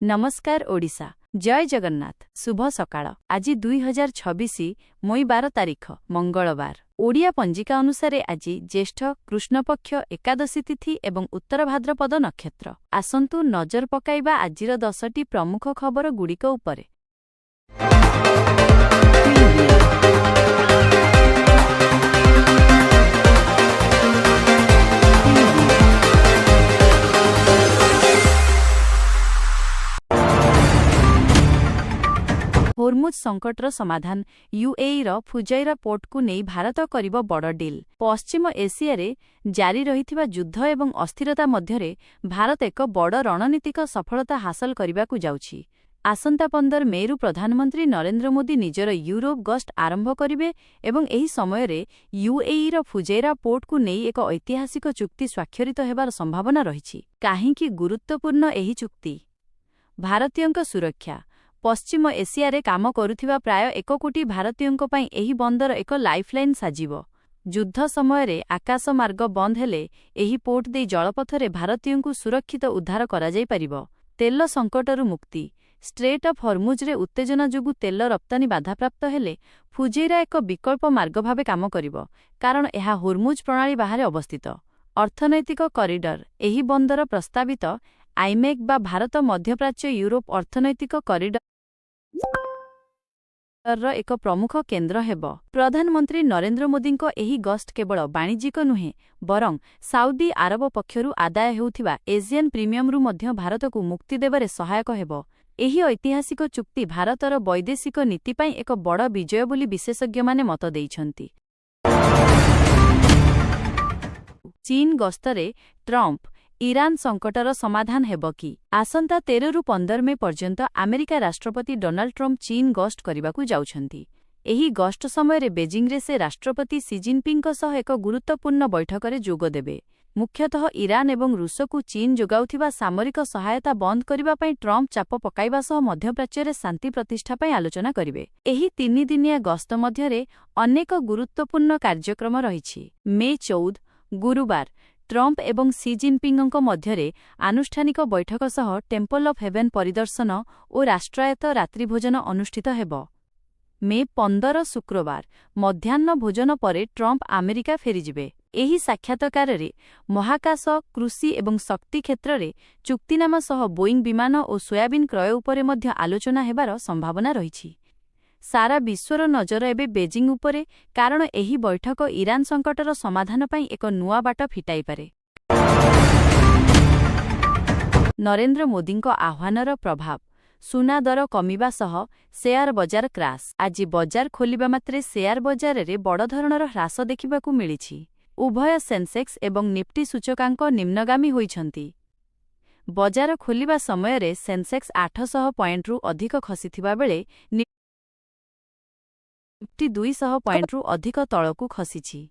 नमस्कार ओडिशा जय जगन्नाथ शुभ सकाळ आज 2026 मई 12 तारीख मंगलवार ओडिया पंजिका अनुसारे आज ज्येष्ठ कृष्णपक्ष एकादशी तिथि एवं उत्तर भाद्रपद नक्षत्र आसंतु नजर पकाइबा आजिर 10टी प्रमुख खबर गुड़िक उपरे। होर्मुज संकटर समाधान यूएई फुजैरा पोर्ट को नहीं भारत करिबो बड़ डील। पश्चिम एशिया रे जारी रहिथिबा युद्ध एवं अस्थिरता मध्यरे भारत एक बड़ रणनीतिक सफलता हासिल करिबाकु जाउछि। आसंता 15 मेरु प्रधानमंत्री नरेंद्र मोदी निजर यूरोप गस्ट आरंभ करिवे एवं एही समय रे यूएई फुजैरा पोर्ट को नहीं एक ऐतिहासिक चुक्ति स्वाक्षरित हेबार संभावना रहिछि। काहेकि गुरुत्वपूर्ण एही चुक्ति भारतीयंक सुरक्षा पश्चिम एशिया रे काम करुथिबा प्राय 1 कोटी भारतीयंक पई एही बंदर एक लाइफलाइन साजिबो। युद्ध समय रे आकाश मार्ग बंद हेले एही पोर्ट दे जलपथरे भारतीयंकु सुरक्षित उद्धार करा जाई परिबो। तेल संकटरु मुक्ति स्ट्रेट ऑफ हॉर्मुज रे उत्तेजना जुगु तेल रप्तानी बाधाप्राप्त हेले फुजैरा एक विकल्प मार्ग भाबे काम करिबो, कारण एहा हॉर्मुज प्रणाली बाहरे अवस्थित। अर्थनैतिक कॉरिडोर एही बंदर प्रस्तावित आईमेक बा भारत मध्यप्राच्य यूरोप अर्थनैतिक कॉरिडोर एक प्रमुख केन्द्र हेबो। प्रधानमंत्री नरेंद्र मोदींको एही गस्ट केवल वाणिज्यिक नुहे बरं साउदी आरब पक्षरु आदाय हेउथिबा एशियन प्रीमियम रु मध्य भारतकु मुक्ति देबारे सहायक हेबो। एही ऐतिहासिक चुक्ति भारतर वैदेशिक नीति पई एक बड़ विजय बोली विशेषज्ञ माने मत देइछन्ति। चीन गस्तरे ट्रम्प ईरान संकटर समाधान हेबो कि आसंता 13 रु 15 मे पर्यंत अमेरिका राष्ट्रपति डोनाल्ड ट्रम्प चीन गस्ट करिबाकु जाउछन्ति। एही गस्ट समय रे बेजिंग रे से राष्ट्रपति सी जिनपिंग सह एक गुरुत्वपूर्ण बैठकरे जोग देबे। मुख्यतः ईरान एवं रूसकु चीन जोगाउथिबा सामरिक सहायता बंद करिबा पई ट्रम्प चाप पकाइबा सह मध्यप्राच्य रे शांति प्रतिष्ठा पई आलोचना करिवे। एही 3 दिनिया गस्त मध्यरे अनेक गुरुत्वपूर्ण कार्यक्रम रहिछि। मे 14 गुरुवार ट्रम्प एवं सी जिनपिंगଙ୍କ ମଧ୍ୟରେ ଆନୁଷ୍ଠାନିକ ବୈଠକ ସହ ଟେମ୍ପଲ ଅଫ୍ ହେଭେନ୍ ପରିଦର୍ଶନ ଓ ରାଷ୍ଟ୍ରାୟତ୍ତ ରାତ୍ରିଭୋଜନ ଅନୁଷ୍ଠିତ ହେବ। ମେ 15 ଶୁକ୍ରବାର ମଧ୍ୟାହ୍ନ ଭୋଜନ ପରେ ଟ୍ରମ୍ପ ଆମେରିକା ଫେରିଯିବେ। ଏହି ସାକ୍ଷାତକାରରେ ମହାକାଶ କୃଷି ଏବଂ ଶକ୍ତି କ୍ଷେତ୍ରରେ ଚୁକ୍ତିନାମା ସହ ବୋଇଂ ବିମାନ ଓ ସୋୟାବିନ୍ କ୍ରୟ ଉପରେ ମଧ୍ୟ ଆଲୋଚନା ହେବାର ସମ୍ଭାବନା ରହିଛି। सारा विश्वर नजर एबे बेजिंग उपरे, कारण एही बैठक ईरान संकटर समाधान पई एक नुआ बाट फिटाई पारे। नरेंद्र मोदींको आह्वानर प्रभाव सुना दर कमिबा सह शेयर बजार क्राश। आज बजार खोलिबा मात्रे शेयर बजार रे बड़ धरणर ह्रास देखिबाकु मिलिछि। उभय सेंसेक्स एवं निफ्टी सूचकांक निम्नगामी होइछन्ति। बजार खोलिबा समय रे सेंसेक्स 800 पॉइंट रु अधिक खसिथिबा बेले निफ्टी 200 पॉइंट रु अधिक तळकु खसिछि।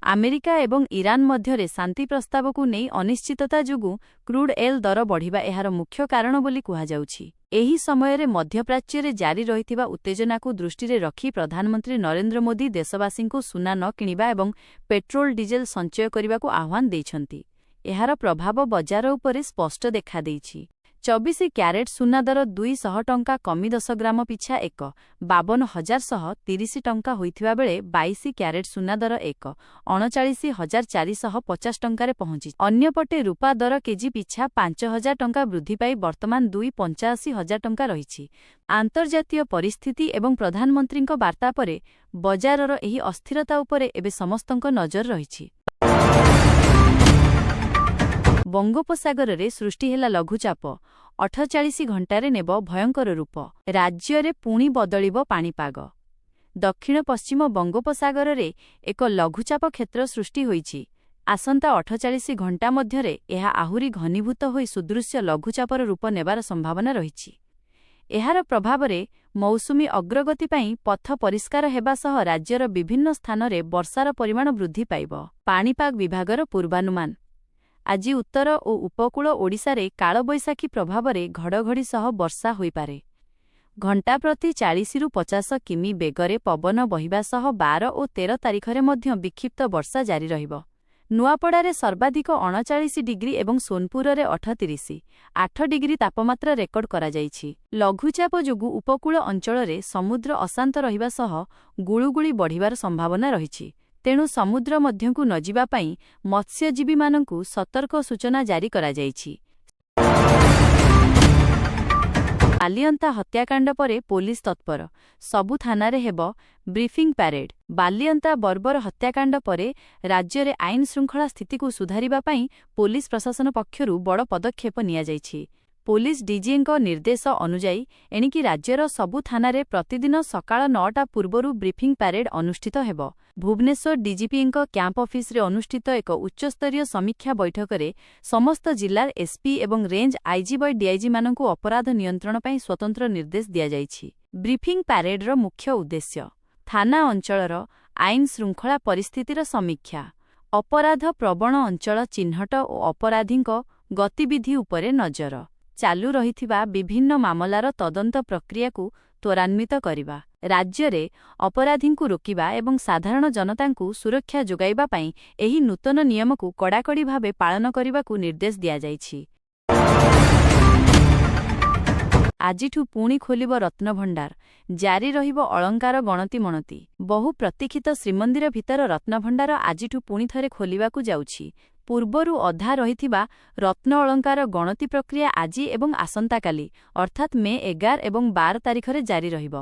अमेरिका एवं ईरान मध्यरे शांति प्रस्तावकु नेई अनिश्चितता जुगु क्रूड एल दर बढ़िबा एहार मुख्य कारण बोली कुहा जाउछि। एही समय रे मध्यप्राच्य रे जारी रहिथिबा उत्तेजनाकु दृष्टि रे रखी प्रधानमंत्री नरेंद्र मोदी देशवासींकु सुना न किनिबा एवं पेट्रोल डीजेल संचय करिबाकु आह्वान देइछन्ति। एहार प्रभाव बजार उपरे स्पष्ट देखा देइछि। 24 क्यारेट सुना दर 200 टंका कमी 10 ग्राम पिछा 1,52,130 टंका होइथिबा बेले 22 क्यारेट सुना दर 1,39,450 टंकारे पहुंची। अन्यपटे रूपा दर केजी पिछा 5,000 टंका वृद्धि पाई वर्तमान 2,85,000 टंका रहिछि। आंतर्जातीय परिस्थिति एवं प्रधानमंत्रीଙ୍କ वार्ता परे बजारर एही अस्थिरता उपरे एबे समस्तଙ୍କ नजर रहिछि। बंगोपसागर रे सृष्टि हेला लघुचाप 48 घंटारे नेब भयंकर रूप। राज्य रे पुणी बदलिब पाणीपाग। दक्षिण पश्चिम बंगोपसागर रे एक लघुचाप क्षेत्र सृष्टि होईछि। आसंता 48 घंटा मध्यरे एहा आहुरी घनीभूत होई सुदृश्य लघुचापर रूप नेबार संभावना रहिछि। एहार प्रभाव रे मौसुमी अग्रगति पई पथ परिष्कार हेबा सह राज्यर विभिन्न स्थान रे वर्षार परिमाण वृद्धि पाइब। पाणीपाग विभागर पूर्वानुमान आज उत्तर और उपकूल ओडिशा रे कालबैशाखी प्रभाव रे घड़घड़ी सह वर्षा होइपारे। घंटा प्रति 40 रु 50 किमी बेगरे पवन बहिबा सह 12 और 13 तारिखरे मध्य विक्षिप्त वर्षा जारी रहिबो। ନୂଆପଡ଼ାରେ ସର୍ବାଧିକ 39 ଡିଗ୍ରୀ ଏବଂ ସୋନପୁରରେ 38 ଡିଗ୍ରୀ ତାପମାତ୍ରା ରେକର୍ଡ କରାଯାଇଛି। ଲଘୁଚାପ ଯୋଗୁଁ ଉପକୂଳ ଅଞ୍ଚଳରେ ସମୁଦ୍ର ଅଶାନ୍ତ ରହିବା ସହ ଗୁଳୁଗୁଳି ବଢ଼ିବାର ସମ୍ଭାବନା ରହିଛି। ତେଣୁ ସମୁଦ୍ର ମଧ୍ୟକୁ ନଯିବା ପାଇଁ ମତ୍ସ୍ୟଜୀବୀମାନଙ୍କୁ ସତର୍କ ସୂଚନା ଜାରି କରାଯାଇଛି। ବାଲିଅନ୍ତା ହତ୍ୟାକାଣ୍ଡ ପରେ ପୋଲିସ ତତ୍ପର, ସବୁ ଥାନାରେ ହେବ ବ୍ରିଫିଂ ପ୍ୟାରେଡ୍। ବାଲିଅନ୍ତା ବର୍ବର ହତ୍ୟାକାଣ୍ଡ ପରେ ରାଜ୍ୟରେ ଆଇନ ଶୃଙ୍ଖଳା ସ୍ଥିତିକୁ ସୁଧାରିବା ପାଇଁ ପୋଲିସ ପ୍ରଶାସନ ପକ୍ଷରୁ ବଡ଼ ପଦକ୍ଷେପ ନିଆଯାଇଛି। ପୋଲିସ ଡିଜିଙ୍କ ନିର୍ଦ୍ଦେଶ ଅନୁଯାୟୀ ଏଣିକି ରାଜ୍ୟର ସବୁ ଥାନାରେ ପ୍ରତିଦିନ ସକାଳ 9ଟା ପୂର୍ବରୁ ବ୍ରିଫିଂ ପ୍ୟାରେଡ୍ ଅନୁଷ୍ଠିତ ହେବ। ଭୁବନେଶ୍ୱର ଡିଜିପିଙ୍କ କ୍ୟାମ୍ପ ଅଫିସରେ ଅନୁଷ୍ଠିତ ଏକ ଉଚ୍ଚସ୍ତରୀୟ ସମୀକ୍ଷା ବୈଠକରେ ସମସ୍ତ ଜିଲ୍ଲାର ଏସ୍ପି ଏବଂ ରେଞ୍ଜ ଆଇଜି ଡିଆଇଜିମାନଙ୍କୁ ଅପରାଧ ନିୟନ୍ତ୍ରଣ ପାଇଁ ସ୍ୱତନ୍ତ୍ର ନିର୍ଦ୍ଦେଶ ଦିଆଯାଇଛି। ବ୍ରିଫିଂ ପ୍ୟାରେଡ୍ର ମୁଖ୍ୟ ଉଦ୍ଦେଶ୍ୟ ଥାନା ଅଞ୍ଚଳର ଆଇନ ଶୃଙ୍ଖଳା ପରିସ୍ଥିତିର ସମୀକ୍ଷା, ଅପରାଧ ପ୍ରବଣ ଅଞ୍ଚଳ ଚିହ୍ନଟ ଓ ଅପରାଧୀଙ୍କ ଗତିବିଧି ଉପରେ ନଜର, ଚାଲୁ ରହିଥିବା ବିଭିନ୍ନ ମାମଲାର ତଦନ୍ତ ପ୍ରକ୍ରିୟାକୁ ତ୍ୱରାନ୍ୱିତ କରିବା, ରାଜ୍ୟରେ ଅପରାଧୀଙ୍କୁ ରୋକିବା ଏବଂ ସାଧାରଣ ଜନତାଙ୍କୁ ସୁରକ୍ଷା ଯୋଗାଇବା ପାଇଁ ଏହି ନୂତନ ନିୟମକୁ କଡ଼ାକଡ଼ି ଭାବେ ପାଳନ କରିବାକୁ ନିର୍ଦ୍ଦେଶ ଦିଆଯାଇଛି। ଆଜିଠୁ ପୁଣି ଖୋଲିବ ରତ୍ନଭଣ୍ଡାର, ଜାରି ରହିବ ଅଳଙ୍କାର ଗଣତି ମଣତି। ବହୁ ପ୍ରତୀକ୍ଷିତ ଶ୍ରୀମନ୍ଦିର ଭିତର ରତ୍ନଭଣ୍ଡାର ଆଜିଠୁ ପୁଣି ଥରେ ଖୋଲିବାକୁ ଯାଉଛି। ପୂର୍ବରୁ ଅଧା ରହିଥିବା ରତ୍ନ ଅଳଙ୍କାର ଗଣତି ପ୍ରକ୍ରିୟା ଆଜି ଏବଂ ଆସନ୍ତାକାଲି ଅର୍ଥାତ୍ ମେ 11 ଏବଂ 12 ତାରିଖରେ ଜାରି ରହିବ।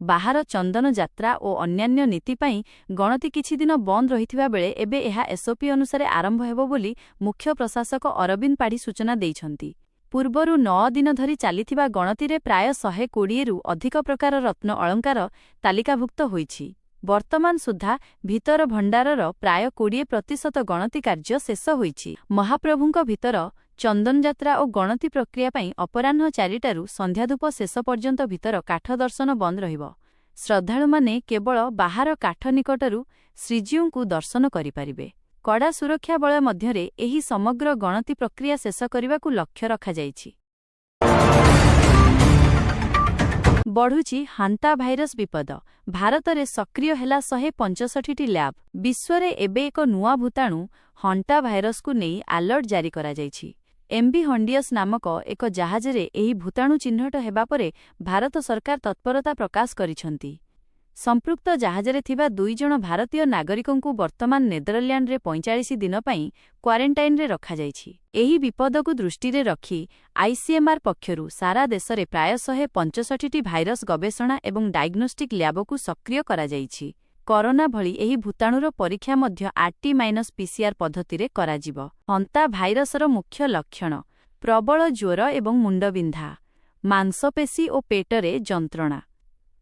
ବାହାର ଚନ୍ଦନ ଯାତ୍ରା ଓ ଅନ୍ୟାନ୍ୟ ନୀତି ପାଇଁ ଗଣତି କିଛି ଦିନ ବନ୍ଦ ରହିଥିବା ବେଳେ ଏବେ ଏହା ଏସ୍ଓପି ଅନୁସାରେ ଆରମ୍ଭ ହେବ ବୋଲି ମୁଖ୍ୟ ପ୍ରଶାସକ ଅରବିନ୍ଦ ପାଢ଼ୀ ସୂଚନା ଦେଇଛନ୍ତି। ପୂର୍ବରୁ 9 ଦିନ ଧରି ଚାଲିଥିବା ଗଣତିରେ ପ୍ରାୟ 120ରୁ ଅଧିକ ପ୍ରକାର ରତ୍ନ ଅଳଙ୍କାର ତାଲିକାଭୁକ୍ତ ହୋଇଛି। ବର୍ତ୍ତମାନ ସୁଦ୍ଧା ଭିତର ଭଣ୍ଡାରର ପ୍ରାୟ 20% ଗଣତି କାର୍ଯ୍ୟ ଶେଷ ହୋଇଛି। ମହାପ୍ରଭୁଙ୍କ ଭିତର ଚନ୍ଦନଯାତ୍ରା ଓ ଗଣତି ପ୍ରକ୍ରିୟା ପାଇଁ ଅପରାହ୍ନ 4ଟାରୁ ସନ୍ଧ୍ୟାଧୂପ ଶେଷ ପର୍ଯ୍ୟନ୍ତ ଭିତର କାଠ ଦର୍ଶନ ବନ୍ଦ ରହିବ। ଶ୍ରଦ୍ଧାଳୁମାନେ କେବଳ ବାହାର କାଠ ନିକଟରୁ ଶ୍ରୀଜୀଉଙ୍କୁ ଦର୍ଶନ କରିପାରିବେ। କଡ଼ା ସୁରକ୍ଷା ବଳୟ ମଧ୍ୟରେ ଏହି ସମଗ୍ର ଗଣତି ପ୍ରକ୍ରିୟା ଶେଷ କରିବାକୁ ଲକ୍ଷ୍ୟ ରଖାଯାଇଛି। ବଢ଼ୁଛି ହାଣ୍ଟା ଭାଇରସ୍ ବିପଦ, ଭାରତରେ ସକ୍ରିୟ ହେଲା 165ଟି ଲ୍ୟାବ୍। ବିଶ୍ୱରେ ଏବେ ଏକ ନୂଆ ଭୂତାଣୁ ହଣ୍ଟା ଭାଇରସକୁ ନେଇ ଆଲର୍ଟ ଜାରି କରାଯାଇଛି। ଏମ୍ଭି ହଣ୍ଡିୟସ୍ ନାମକ ଏକ ଜାହାଜରେ ଏହି ଭୂତାଣୁ ଚିହ୍ନଟ ହେବା ପରେ ଭାରତ ସରକାର ତତ୍ପରତା ପ୍ରକାଶ କରିଛନ୍ତି। ସମ୍ପୃକ୍ତ ଜାହାଜରେ ଥିବା 2 ଜଣ ଭାରତୀୟ ନାଗରିକଙ୍କୁ ବର୍ତ୍ତମାନ ନେଦରଲ୍ୟାଣ୍ଡରେ 45 ଦିନ ପାଇଁ କ୍ୱାରେଣ୍ଟାଇନ୍ରେ ରଖାଯାଇଛି। ଏହି ବିପଦକୁ ଦୃଷ୍ଟିରେ ରଖି ଆଇସିଏମ୍ଆର୍ ପକ୍ଷରୁ ସାରା ଦେଶରେ ପ୍ରାୟ 165ଟି ଭାଇରସ୍ ଗବେଷଣା ଏବଂ ଡାଇଗ୍ନୋଷ୍ଟିକ୍ ଲ୍ୟାବକୁ ସକ୍ରିୟ କରାଯାଇଛି। କରୋନା ଭଳି ଏହି ଭୂତାଣୁର ପରୀକ୍ଷା ମଧ୍ୟ RT-PCR ପଦ୍ଧତିରେ କରାଯିବ। ହଣ୍ଟା ଭାଇରସର ମୁଖ୍ୟ ଲକ୍ଷଣ ପ୍ରବଳ ଜ୍ୱର ଏବଂ ମୁଣ୍ଡବିନ୍ଧା, ମାଂସପେଶୀ ଓ ପେଟରେ ଯନ୍ତ୍ରଣା,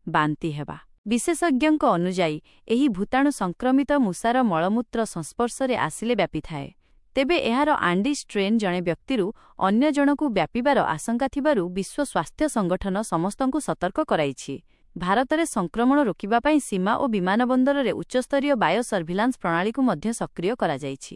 ବାନ୍ତି ହେବା। ବିଶେଷଜ୍ଞଙ୍କ ଅନୁଯାୟୀ ଏହି ଭୂତାଣୁ ସଂକ୍ରମିତ ମୂଷାର ମଳମୂତ୍ର ସଂସ୍ପର୍ଶରେ ଆସିଲେ ବ୍ୟାପିଥାଏ। ତେବେ ଏହାର ଆଣ୍ଡି ଷ୍ଟ୍ରେନ୍ ଜଣେ ବ୍ୟକ୍ତିରୁ ଅନ୍ୟ ଜଣକୁ ବ୍ୟାପିବାର ଆଶଙ୍କା ଥିବାରୁ ବିଶ୍ୱ ସ୍ୱାସ୍ଥ୍ୟ ସଂଗଠନ ସମସ୍ତଙ୍କୁ ସତର୍କ କରାଇଛି। ଭାରତରେ ସଂକ୍ରମଣ ରୋକିବା ପାଇଁ ସୀମା ଓ ବିମାନବନ୍ଦରରେ ଉଚ୍ଚସ୍ତରୀୟ ବାୟୋ ସର୍ଭିଲାନ୍ସ ପ୍ରଣାଳୀକୁ ମଧ୍ୟ ସକ୍ରିୟ କରାଯାଇଛି।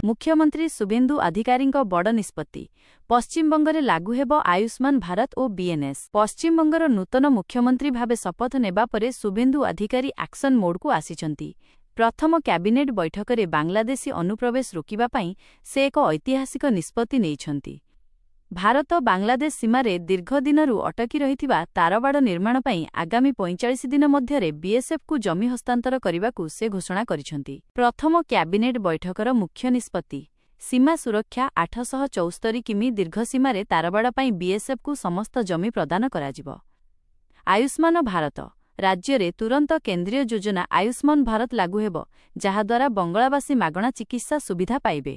ମୁଖ୍ୟମନ୍ତ୍ରୀ ଶୁଭେନ୍ଦୁ ଅଧିକାରୀଙ୍କ ବଡ଼ ନିଷ୍ପତ୍ତି, ପଶ୍ଚିମବଙ୍ଗରେ ଲାଗୁ ହେବ ଆୟୁଷ୍ମାନ ଭାରତ ଓ ବିଏନ୍ଏସ୍। ପଶ୍ଚିମବଙ୍ଗର ନୂତନ ମୁଖ୍ୟମନ୍ତ୍ରୀ ଭାବେ ଶପଥ ନେବା ପରେ ଶୁଭେନ୍ଦୁ ଅଧିକାରୀ ଆକ୍ସନ୍ ମୋଡ୍କୁ ଆସିଛନ୍ତି। ପ୍ରଥମ କ୍ୟାବିନେଟ୍ ବୈଠକରେ ବାଂଲାଦେଶୀ ଅନୁପ୍ରବେଶ ରୋକିବା ପାଇଁ ସେ ଏକ ଐତିହାସିକ ନିଷ୍ପତ୍ତି ନେଇଛନ୍ତି। ଭାରତ ବାଂଲାଦେଶ ସୀମାରେ ଦୀର୍ଘ ଦିନରୁ ଅଟକି ରହିଥିବା ତାରବାଡ଼ ନିର୍ମାଣ ପାଇଁ ଆଗାମୀ 45 ଦିନ ମଧ୍ୟରେ ବିଏସ୍ଏଫ୍କୁ ଜମି ହସ୍ତାନ୍ତର କରିବାକୁ ସେ ଘୋଷଣା କରିଛନ୍ତି। ପ୍ରଥମ କ୍ୟାବିନେଟ୍ ବୈଠକର ମୁଖ୍ୟ ନିଷ୍ପତ୍ତି, ସୀମା ସୁରକ୍ଷା 874 କିମି ଦୀର୍ଘ ସୀମାରେ ତାରବାଡ଼ ପାଇଁ ବିଏସ୍ଏଫ୍କୁ ସମସ୍ତ ଜମି ପ୍ରଦାନ କରାଯିବ। ଆୟୁଷ୍ମାନ ଭାରତ, ରାଜ୍ୟରେ ତୁରନ୍ତ କେନ୍ଦ୍ରୀୟ ଯୋଜନା ଆୟୁଷ୍ମାନ ଭାରତ ଲାଗୁ ହେବ, ଯାହାଦ୍ୱାରା ବଙ୍ଗଳାବାସୀ ମାଗଣା ଚିକିତ୍ସା ସୁବିଧା ପାଇବେ।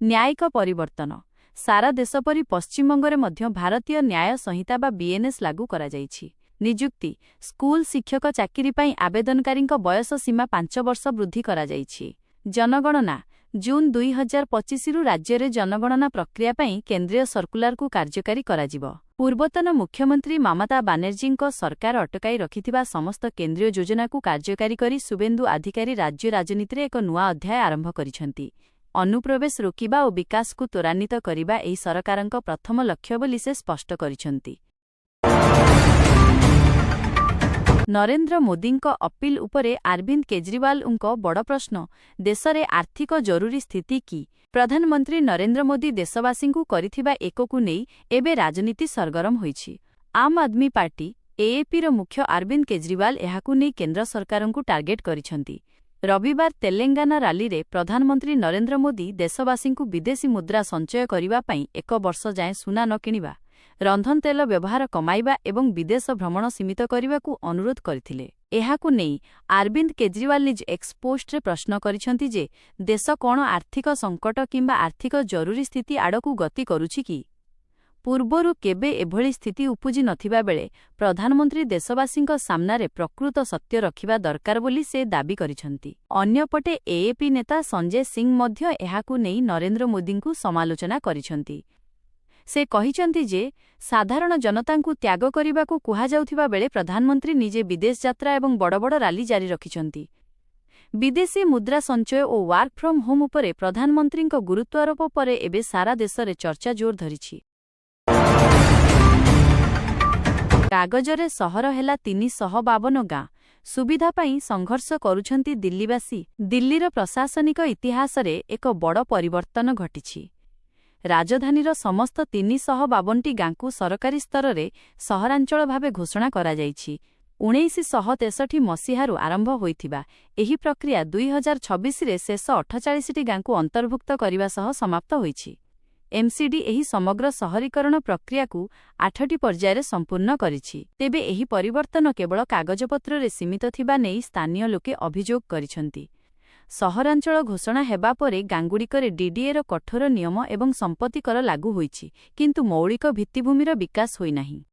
ନ୍ୟାୟିକ ପରିବର୍ତ୍ତନ, ସାରା ଦେଶ ପରି ପଶ୍ଚିମବଙ୍ଗରେ ମଧ୍ୟ ଭାରତୀୟ ନ୍ୟାୟ ସଂହିତା ବା ବିଏନ୍ଏସ୍ ଲାଗୁ କରାଯାଇଛି। ନିଯୁକ୍ତି, ସ୍କୁଲ ଶିକ୍ଷକ ଚାକିରି ପାଇଁ ଆବେଦନକାରୀଙ୍କ ବୟସ ସୀମା 5 ବର୍ଷ ବୃଦ୍ଧି କରାଯାଇଛି। ଜନଗଣନା, ଜୁନ୍ 2025ରୁ ରାଜ୍ୟରେ ଜନଗଣନା ପ୍ରକ୍ରିୟା ପାଇଁ କେନ୍ଦ୍ରୀୟ ସର୍କୁଲାରକୁ କାର୍ଯ୍ୟକାରୀ କରାଯିବ। ପୂର୍ବତନ ମୁଖ୍ୟମନ୍ତ୍ରୀ ମମତା ବାନାର୍ଜୀଙ୍କ ସରକାର ଅଟକାଇ ରଖିଥିବା ସମସ୍ତ କେନ୍ଦ୍ରୀୟ ଯୋଜନାକୁ କାର୍ଯ୍ୟକାରୀ କରି ଶୁଭେନ୍ଦୁ ଅଧିକାରୀ ରାଜ୍ୟ ରାଜନୀତିରେ ଏକ ନୂଆ ଅଧ୍ୟାୟ ଆରମ୍ଭ କରିଛନ୍ତି। ଅନୁପ୍ରବେଶ ରୋକିବା ଓ ବିକାଶକୁ ତ୍ୱରାନ୍ୱିତ କରିବା ଏହି ସରକାରଙ୍କ ପ୍ରଥମ ଲକ୍ଷ୍ୟ ବୋଲି ସେ ସ୍ପଷ୍ଟ କରିଛନ୍ତି। ନରେନ୍ଦ୍ର ମୋଦିଙ୍କ ଅପିଲ ଉପରେ ଅରବିନ୍ଦ କେଜରିୱାଲଙ୍କ ବଡ଼ ପ୍ରଶ୍ନ, ଦେଶରେ ଆର୍ଥିକ ଜରୁରୀ ସ୍ଥିତି କି? ପ୍ରଧାନମନ୍ତ୍ରୀ ନରେନ୍ଦ୍ର ମୋଦି ଦେଶବାସୀଙ୍କୁ କରିଥିବା ଏକକୁ ନେଇ ଏବେ ରାଜନୀତି ସରଗରମ ହୋଇଛି। ଆମ୍ ଆଦମୀ ପାର୍ଟି ଏଏପିର ମୁଖ୍ୟ ଅରବିନ୍ଦ କେଜରିୱାଲ ଏହାକୁ ନେଇ କେନ୍ଦ୍ର ସରକାରଙ୍କୁ ଟାର୍ଗେଟ କରିଛନ୍ତି। ରବିବାର ତେଲେଙ୍ଗାନା ରାଲିରେ ପ୍ରଧାନମନ୍ତ୍ରୀ ନରେନ୍ଦ୍ର ମୋଦି ଦେଶବାସୀଙ୍କୁ ବିଦେଶୀ ମୁଦ୍ରା ସଞ୍ଚୟ କରିବା ପାଇଁ 1 ବର୍ଷ ଯାଏଁ ସୁନା ନ କିଣିବା, ରନ୍ଧନ ତେଲ ବ୍ୟବହାର କମାଇବା ଏବଂ ବିଦେଶ ଭ୍ରମଣ ସୀମିତ କରିବାକୁ ଅନୁରୋଧ କରିଥିଲେ। ଏହାକୁ ନେଇ ଅରବିନ୍ଦ କେଜରିୱାଲ ନିଜ ଏକ୍ସ ପୋଷ୍ଟରେ ପ୍ରଶ୍ନ କରିଛନ୍ତି ଯେ ଦେଶ କ'ଣ ଆର୍ଥିକ ସଙ୍କଟ କିମ୍ବା ଆର୍ଥିକ ଜରୁରୀ ସ୍ଥିତି ଆଡ଼କୁ ଗତି କରୁଛି କି? ପୂର୍ବରୁ କେବେ ଏଭଳି ସ୍ଥିତି ଉପୁଜି ନଥିବା ବେଳେ ପ୍ରଧାନମନ୍ତ୍ରୀ ଦେଶବାସୀଙ୍କ ସାମ୍ନାରେ ପ୍ରକୃତ ସତ୍ୟ ରଖିବା ଦରକାର ବୋଲି ସେ ଦାବି କରିଛନ୍ତି। ଅନ୍ୟପଟେ ଏଏପି ନେତା ସଞ୍ଜୟ ସିଂ ମଧ୍ୟ ଏହାକୁ ନେଇ ନରେନ୍ଦ୍ର ମୋଦିଙ୍କୁ ସମାଲୋଚନା କରିଛନ୍ତି। ସେ କହିଛନ୍ତି ଯେ ସାଧାରଣ ଜନତାଙ୍କୁ ତ୍ୟାଗ କରିବାକୁ କୁହାଯାଉଥିବା ବେଳେ ପ୍ରଧାନମନ୍ତ୍ରୀ ନିଜେ ବିଦେଶ ଯାତ୍ରା ଏବଂ ବଡ଼ ବଡ଼ ରାଲି ଜାରି ରଖିଛନ୍ତି। ବିଦେଶୀ ମୁଦ୍ରା ସଞ୍ଚୟ ଓ ୱାର୍କ ଫ୍ରମ୍ ହୋମ୍ ଉପରେ ପ୍ରଧାନମନ୍ତ୍ରୀଙ୍କ ଗୁରୁତ୍ୱାରୋପ ପରେ ଏବେ ସାରା ଦେଶରେ ଚର୍ଚ୍ଚା ଜୋର ଧରିଛି। କାଗଜରେ ସହର ହେଲା 352 ଗାଁ। ସୁବିଧା ପାଇଁ ସଂଘର୍ଷ କରୁଛନ୍ତି ଦିଲ୍ଲୀବାସୀ। ଦିଲ୍ଲୀର ପ୍ରଶାସନିକ ଇତିହାସରେ ଏକ ବଡ଼ ପରିବର୍ତ୍ତନ ଘଟିଛି। ରାଜଧାନୀର ସମସ୍ତ 352ଟି ଗାଁକୁ ସରକାରୀ ସ୍ତରରେ ସହରାଞ୍ଚଳ ଭାବେ ଘୋଷଣା କରାଯାଇଛି। 1963 ମସିହାରୁ ଆରମ୍ଭ ହୋଇଥିବା ଏହି ପ୍ରକ୍ରିୟା 2026ରେ ଶେଷ 48ଟି ଗାଁକୁ ଅନ୍ତର୍ଭୁକ୍ତ କରିବା ସହ ସମାପ୍ତ ହୋଇଛି। ଏମ୍ସିଡି ଏହି ସମଗ୍ର ସହରୀକରଣ ପ୍ରକ୍ରିୟାକୁ 8ଟି ପର୍ଯ୍ୟାୟରେ ସମ୍ପୂର୍ଣ୍ଣ କରିଛି। ତେବେ ଏହି ପରିବର୍ତ୍ତନ କେବଳ କାଗଜପତ୍ରରେ ସୀମିତ ଥିବା ନେଇ ସ୍ଥାନୀୟ ଲୋକେ ଅଭିଯୋଗ କରିଛନ୍ତି। ସହରାଞ୍ଚଳ ଘୋଷଣା ହେବା ପରେ ଗାଁଗୁଡ଼ିକରେ ଡିଡିଏର କଠୋର ନିୟମ ଏବଂ ସମ୍ପତ୍ତି କର ଲାଗୁ ହୋଇଛି, କିନ୍ତୁ ମୌଳିକ ଭିତ୍ତିଭୂମିର ବିକାଶ ହୋଇନାହିଁ।